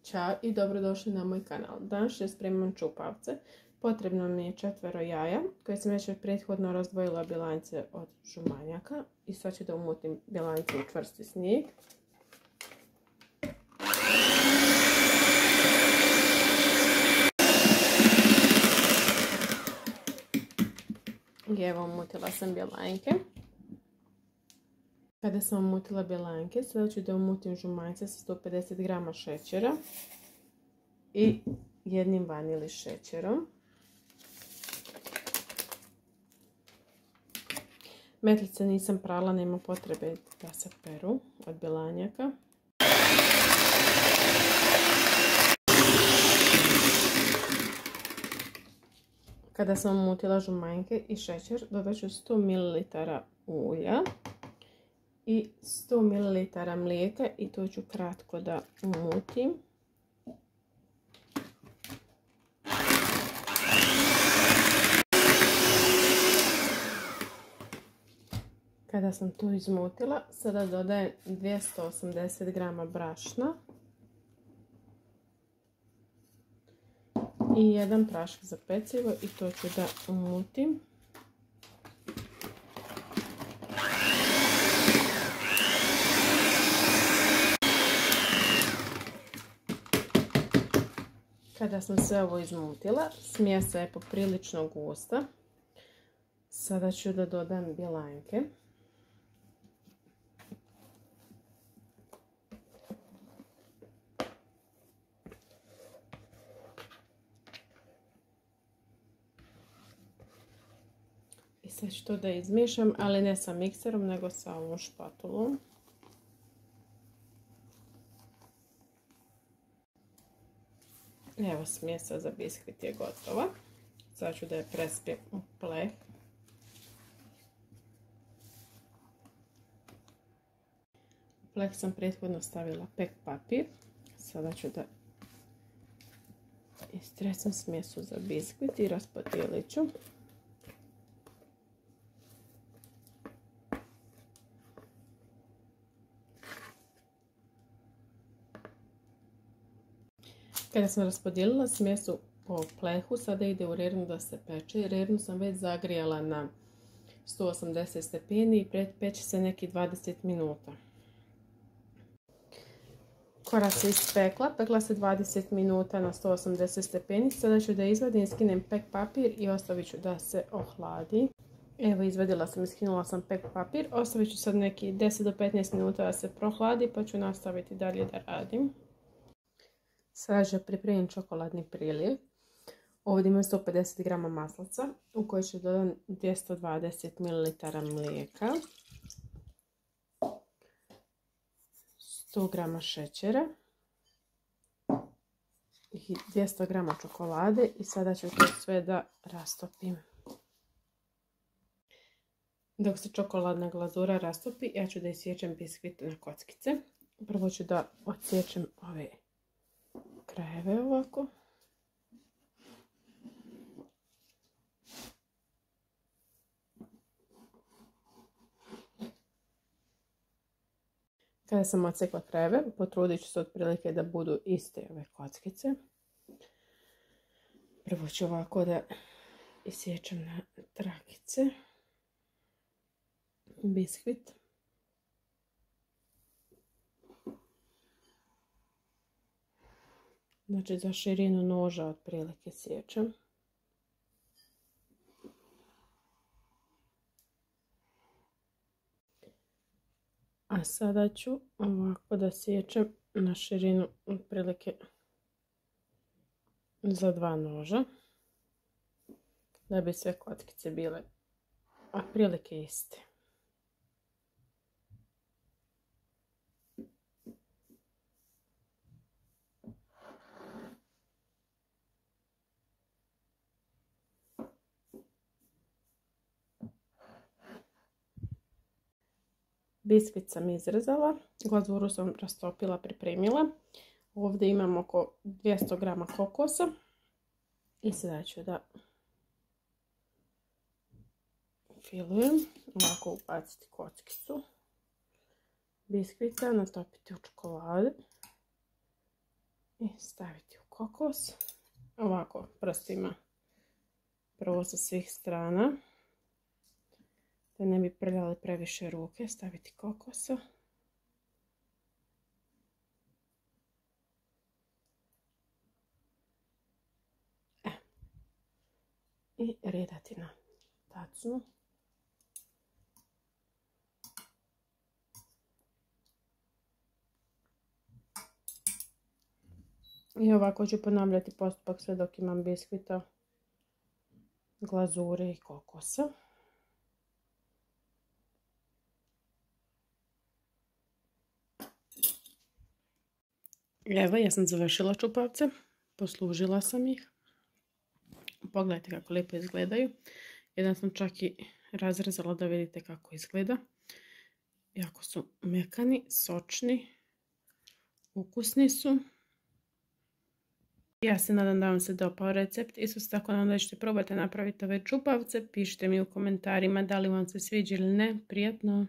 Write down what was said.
Ćao i dobrodošli na moj kanal. Danas ću spremam čupavce. Potrebno mi je 4 jaja koje sam već prethodno razdvojila bilance od žumanjaka. I sad ću da umutim bilance u čvrsti snijeg. I evo umutila sam bilanjke. Kada sam umutila bilanjke, sada ću da umutim žumanjce sa 150 g šećera i jednim vanili šećerom. Metlice nisam prala, nema potrebe da se peru od bilanjaka. Kada sam umutila žumanjke i šećer, dodat ću 100 ml ulja i 100 ml mlijeka i to ću kratko da umutim. Kada sam to izmutila, sada dodajem 280 g brašna i jedan prašak za pecivo i to ću da umutim. Kada sam sve ovo izmutila, smjesa je poprilično gusta. Sada ću da dodam bilanjke. I sad ću to da izmiješam, ali ne sa mikserom, nego sa ovom špatulom. Evo, smjesa za biskvit je gotova. Sad ću da je prespijem u pleh. U pleh sam prethodno stavila pek papir. Sada ću da istresam smjesu za biskvit i raspodijelit ću. Kada sam raspodijelila smjesu po plehu, sada ide u rernu da se peče. Rernu sam već zagrijala na 180 stepeni i peče se neki 20 minuta. Kora se ispekla, pekla se 20 minuta na 180 stepeni. Sada ću da izvadim i skinem pek papir i ostavit ću da se ohladi. Evo, izvadila sam i skinula sam pek papir. Ostavit ću sad neki 10 do 15 minuta da se prohladi, pa ću nastaviti dalje da radim. Sada ću pripremiti čokoladni priliv. Ovdje imam 150 g maslaca u koji ću dodati 220 ml mlijeka, 100 g šećera i 200 g čokolade i sada ću to sve da rastopim. Dok se čokoladna glazura rastopi, ja ću da isječem biskvit na kockice. Prvo ću da odsječem ove krajeve ovako. Kada sam odsekla krajeve, potrudit ću se otprilike da budu iste ove kockice. Prvo ću ovako da isječem na trakice biskvit. Znači za širinu noža otprilike sječem. A sada ću ovako da sječem na širinu otprilike za 2 noža. Da bi sve kockice bile otprilike iste. Biskvit sam izrezala, glazuru sam rastopila, pripremila. Ovdje imam oko 200 g kokosa i sada ću da filujem, ovako ubaciti kockicu biskvita, natopiti u čokoladu I staviti u kokos. Ovako prstima. Prvo sa svih strana. Da ne bi prljali previše ruke. Staviti kokosa. I redati na tacnu. I ovako ću ponavljati postupak sve dok imam biskvita, glazure i kokosa. Evo, ja sam završila čupavce. Poslužila sam ih. Pogledajte kako lijepo izgledaju. Jedan sam čak i razrezala da vidite kako izgleda. Jako su mekani, sočni, ukusni su. Ja se nadam da vam se dopao recept. Isto tako nadam da ćete probati napraviti ove čupavce. Pišite mi u komentarima da li vam se sviđa ili ne. Prijatno!